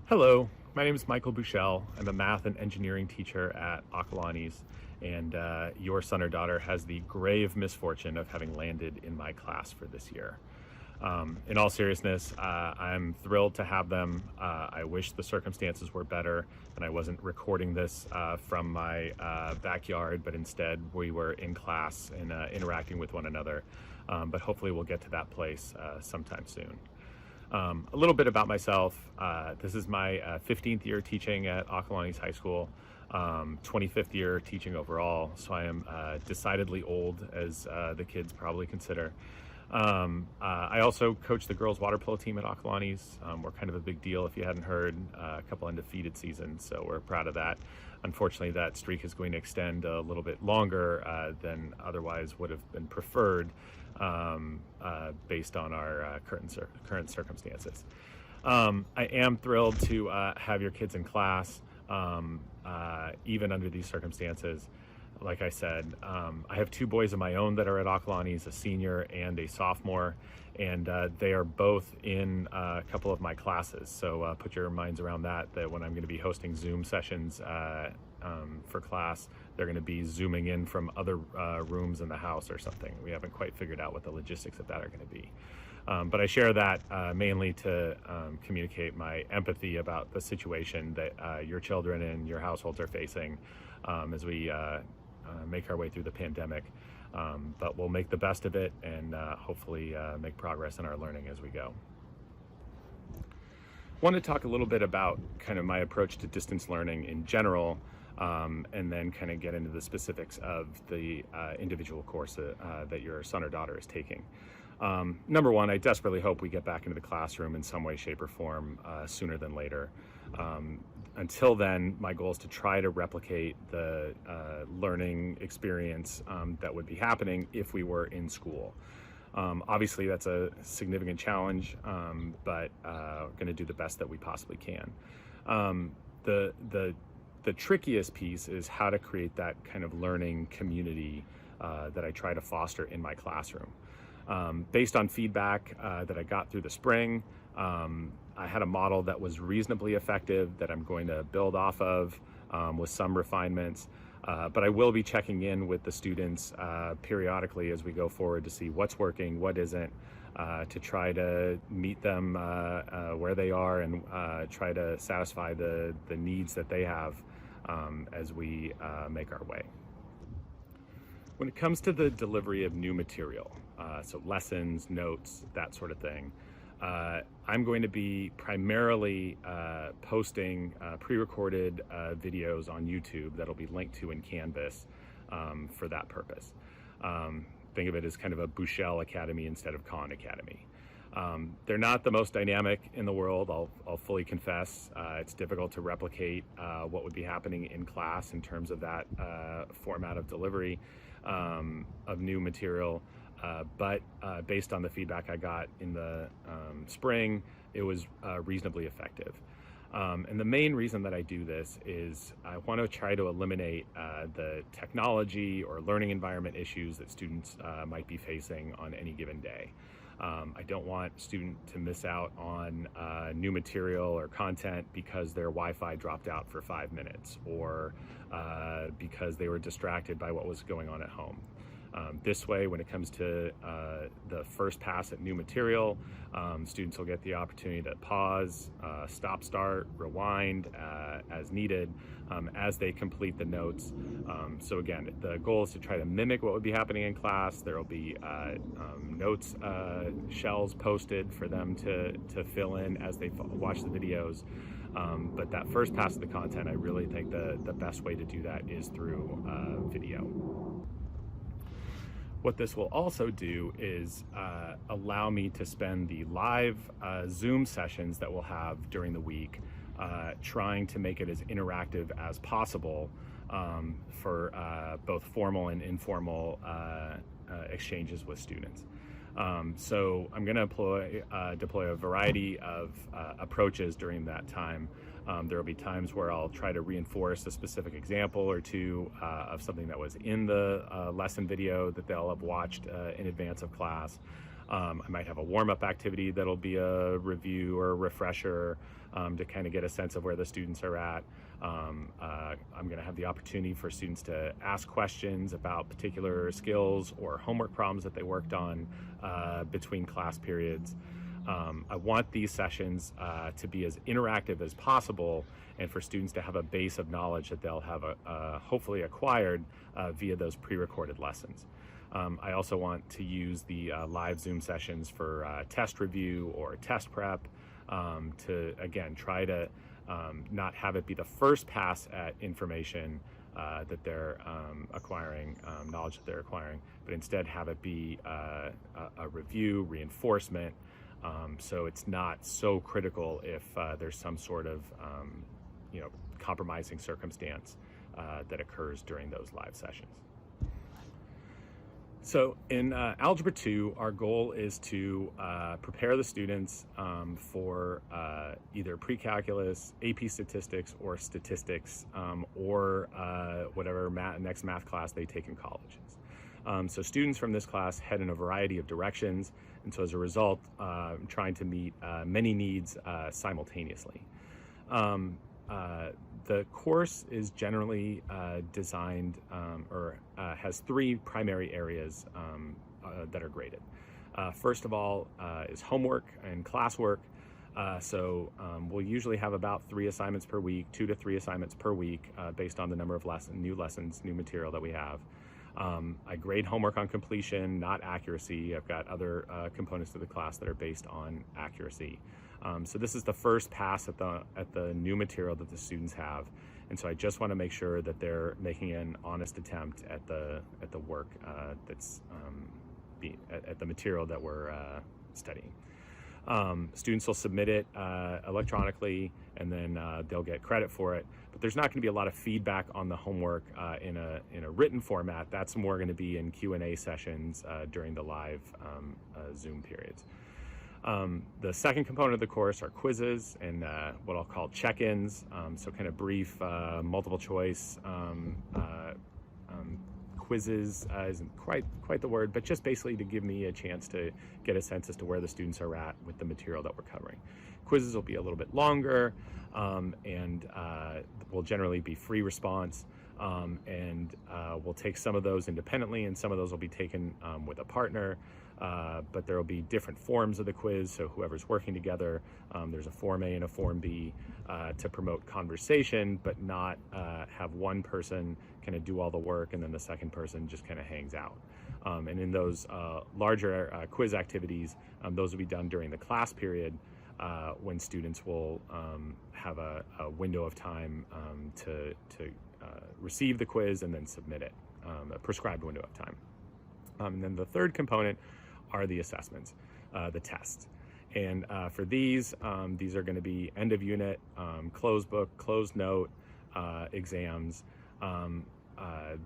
Hello, my name is Michael Buchel. I'm a math and engineering teacher at Alg2, and your son or daughter has the grave misfortune of having landed in my class for this year. In all seriousness, I'm thrilled to have them. I wish the circumstances were better and I wasn't recording this from my backyard, but instead we were in class and interacting with one another. But hopefully we'll get to that place sometime soon. A little bit about myself. This is my 15th year teaching at Alg2 High School, 25th year teaching overall, so I am decidedly old, as the kids probably consider. I also coach the girls water polo team at Alg2. We're kind of a big deal if you hadn't heard, a couple undefeated seasons, so we're proud of that. Unfortunately, that streak is going to extend a little bit longer than otherwise would have been preferred, based on our current circumstances. I am thrilled to have your kids in class, even under these circumstances. Like I said, I have two boys of my own that are at Alg2, a senior and a sophomore, and they are both in a couple of my classes. So put your minds around that when I'm going to be hosting Zoom sessions for class, they're going to be Zooming in from other rooms in the house or something. We haven't quite figured out what the logistics of that are going to be. But I share that mainly to communicate my empathy about the situation that your children and your households are facing as we make our way through the pandemic. But we'll make the best of it and hopefully make progress in our learning as we go. I want to talk a little bit about kind of my approach to distance learning in general, and then kind of get into the specifics of the individual course that your son or daughter is taking. Number one, I desperately hope we get back into the classroom in some way, shape, or form sooner than later. Until then, my goal is to try to replicate the learning experience that would be happening if we were in school. Obviously, that's a significant challenge, but we're going to do the best that we possibly can. The trickiest piece is how to create that kind of learning community that I try to foster in my classroom. Based on feedback that I got through the spring, I had a model that was reasonably effective that I'm going to build off of with some refinements. But I will be checking in with the students periodically as we go forward to see what's working, what isn't, to try to meet them where they are and try to satisfy the needs that they have as we make our way. When it comes to the delivery of new material, so lessons, notes, that sort of thing, I'm going to be primarily posting pre-recorded videos on YouTube that'll be linked to in Canvas for that purpose. Think of it as kind of a Buchel Academy instead of Khan Academy. They're not the most dynamic in the world, I'll fully confess. It's difficult to replicate what would be happening in class in terms of that format of delivery of new material. But based on the feedback I got in the spring, it was reasonably effective. And the main reason that I do this is I want to try to eliminate the technology or learning environment issues that students might be facing on any given day. I don't want a student to miss out on new material or content because their Wi-Fi dropped out for 5 minutes or because they were distracted by what was going on at home. This way, when it comes to the first pass at new material, students will get the opportunity to pause, stop, start, rewind as needed as they complete the notes. So again, the goal is to try to mimic what would be happening in class. There will be notes, shells posted for them to fill in as they watch the videos. But that first pass of the content, I really think the best way to do that is through video. What this will also do is allow me to spend the live Zoom sessions that we'll have during the week trying to make it as interactive as possible for both formal and informal exchanges with students. So I'm going to deploy a variety of approaches during that time. There will be times where I'll try to reinforce a specific example or two of something that was in the lesson video that they'll have watched in advance of class. I might have a warm-up activity that'll be a review or a refresher to kind of get a sense of where the students are at. I'm going to have the opportunity for students to ask questions about particular skills or homework problems that they worked on between class periods. I want these sessions to be as interactive as possible, and for students to have a base of knowledge that they'll have hopefully acquired via those pre-recorded lessons. I also want to use the live Zoom sessions for test review or test prep to, again, try to not have it be the first pass at information that they're acquiring, knowledge that they're acquiring, but instead have it be a review, reinforcement, so it's not so critical if there's some sort of compromising circumstance that occurs during those live sessions. So in Algebra 2, our goal is to prepare the students for either pre-calculus, AP statistics, or statistics, or whatever next math class they take in colleges. So students from this class head in a variety of directions, and so as a result, trying to meet many needs simultaneously. The course is generally designed or has three primary areas that are graded. First of all is homework and classwork. So we'll usually have about 3 assignments per week, 2 to 3 assignments per week based on the number of new lessons, new material that we have. I grade homework on completion, not accuracy. I've got other components to the class that are based on accuracy. So this is the first pass at the new material that the students have, and so I just want to make sure that they're making an honest attempt at the work that's at the material that we're studying. Students will submit it electronically, and then they'll get credit for it. But there's not going to be a lot of feedback on the homework in a written format. That's more going to be in Q&A sessions during the live Zoom periods. The second component of the course are quizzes and what I'll call check-ins, so kind of brief multiple choice quizzes isn't quite the word, but just basically to give me a chance to get a sense as to where the students are at with the material that we're covering. Quizzes will be a little bit longer and will generally be free response, and we'll take some of those independently and some of those will be taken with a partner. But there will be different forms of the quiz, so whoever's working together, there's a Form A and a Form B to promote conversation, but not have one person kind of do all the work and then the second person just kind of hangs out. And in those larger quiz activities, those will be done during the class period when students will have a window of time to receive the quiz and then submit it, a prescribed window of time. And then the third component are the assessments, the tests. And for these are going to be end of unit, closed book, closed note exams.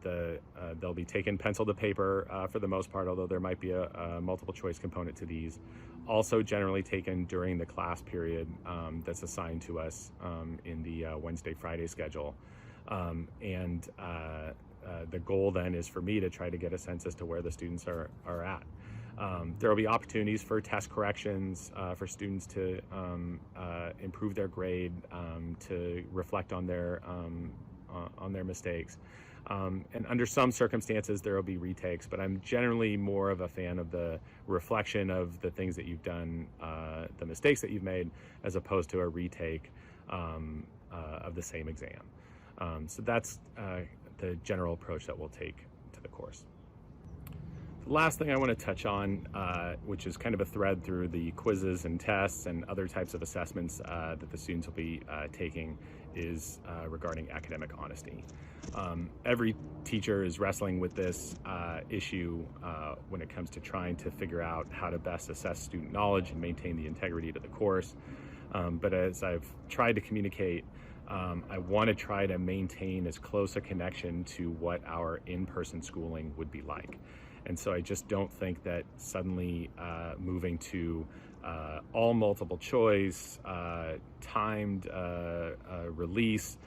They'll be taken pencil to paper for the most part, although there might be a multiple choice component to these. Also generally taken during the class period that's assigned to us in the Wednesday-Friday schedule. The goal then is for me to try to get a sense as to where the students are at. There will be opportunities for test corrections for students to improve their grade, to reflect on their mistakes. And under some circumstances, there will be retakes, but I'm generally more of a fan of the reflection of the things that you've done, the mistakes that you've made, as opposed to a retake of the same exam. So that's the general approach that we'll take to the course. The last thing I want to touch on, which is kind of a thread through the quizzes and tests and other types of assessments that the students will be taking, is regarding academic honesty. Every teacher is wrestling with this issue when it comes to trying to figure out how to best assess student knowledge and maintain the integrity to the course. But as I've tried to communicate, I want to try to maintain as close a connection to what our in-person schooling would be like. And so I just don't think that suddenly moving to all multiple choice, timed release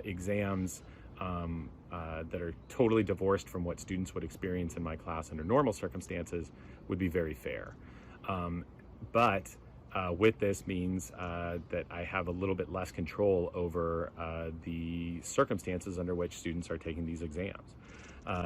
exams that are totally divorced from what students would experience in my class under normal circumstances would be very fair. But with this means that I have a little bit less control over the circumstances under which students are taking these exams,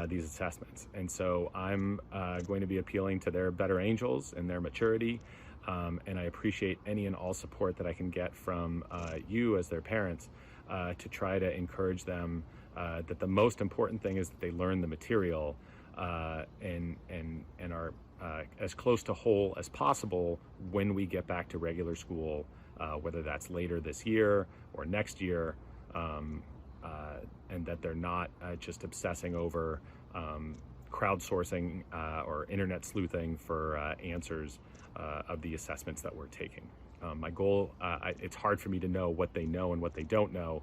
these assessments. And so I'm going to be appealing to their better angels and their maturity. And I appreciate any and all support that I can get from you as their parents to try to encourage them that the most important thing is that they learn the material and are as close to whole as possible when we get back to regular school, whether that's later this year or next year, and that they're not just obsessing over crowdsourcing or internet sleuthing for answers of the assessments that we're taking. My goal, it's hard for me to know what they know and what they don't know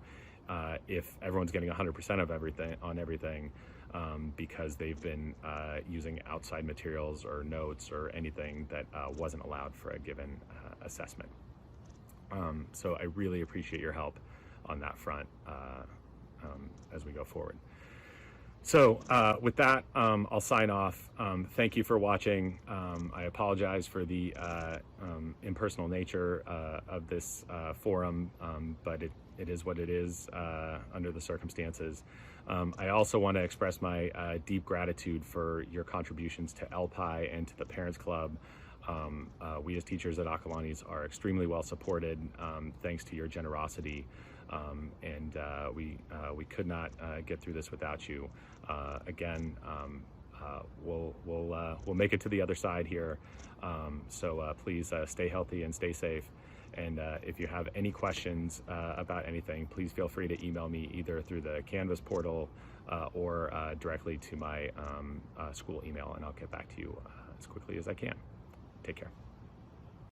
if everyone's getting 100% of everything on everything, because they've been using outside materials or notes or anything that wasn't allowed for a given assessment. So I really appreciate your help on that front as we go forward. So with that, I'll sign off. Thank you for watching. I apologize for the impersonal nature of this forum, but it is what it is under the circumstances. I also want to express my deep gratitude for your contributions to LPI and to the Parents Club. We as teachers at Acalanes are extremely well supported thanks to your generosity. And we could not get through this without you. Again, we'll make it to the other side here. So please stay healthy and stay safe. And if you have any questions about anything, please feel free to email me either through the Canvas portal or directly to my school email, and I'll get back to you as quickly as I can. Take care.